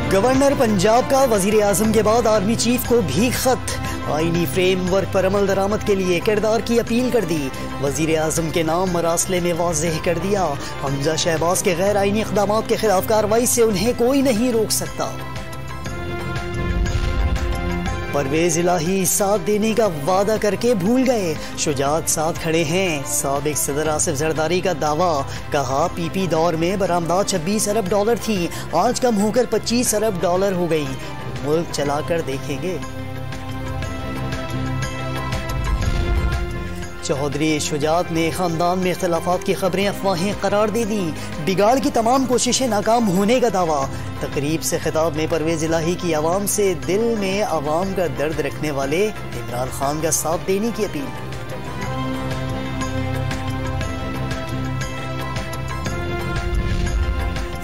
Governor Punjab का वजीर आजम के बाद आर्मी चीफ को भी खत। आईनी फ्रेमवर्क पर अमल दरामद के लिए किरदार की अपील कर दी। वजीर आजम के नाम मरासले में वाज़ेह कर दिया। हमजा शहबाज के गैर आईनी इक़दामात के खिलाफ कार्रवाई से उन्हें कोई नहीं रोक सकता। परवेज इलाही साथ देने का वादा करके भूल गए, शुजात साथ खड़े हैं। साबिक सदर आसिफ जरदारी का दावा, कहा पीपी दौर में बरामदात 26 अरब डॉलर थी, आज कम होकर 25 अरब डॉलर हो गई। मुल्क चलाकर देखेंगे। चौधरी शुजात ने खानदान में इख्तलाफात की खबरें अफवाहें करार दे दी। बिगाड़ की तमाम कोशिशें नाकाम होने का दावा। तकरीब से खिताब में परवेज इलाही की आवाम से दिल में आवाम का दर्द रखने वाले इमरान खान का साथ देने की अपील।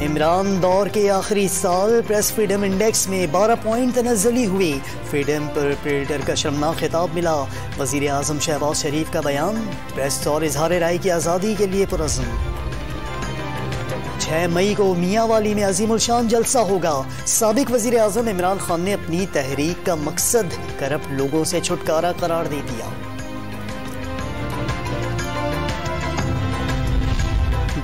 इमरान दौर के आखिरी साल प्रेस फ्रीडम इंडेक्स में 12 पॉइंट तनज़्ज़ुली हुई। फ्रीडम पर प्रेडेटर का शर्मनाक खिताब मिला। वज़ीर आज़म शहबाज शरीफ का बयान, प्रेस और इजहार राय की आज़ादी के लिए पुरज़्म। 6 मई को मियांवाली में अजीमुल शान जलसा होगा। साबिक वज़ीर आज़म इमरान खान ने अपनी तहरीक का मकसद करप्ट लोगों से छुटकारा करार दे दिया।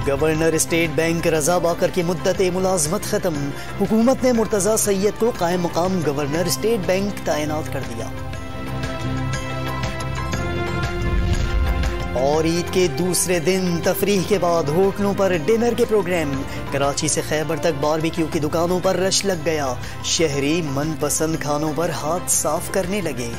गवर्नर स्टेट बैंक रजा बाकर की मुद्दत मुलाजमत खत्म। हुकूमत ने मुर्तजा सैयद को कायम मुकाम गवर्नर स्टेट बैंक तैनात कर दिया। और ईद के दूसरे दिन तफरीह के बाद होटलों पर डिनर के प्रोग्राम। कराची से खैबर तक बारबेक्यू की दुकानों पर रश लग गया। शहरी मनपसंद खानों पर हाथ साफ करने लगे।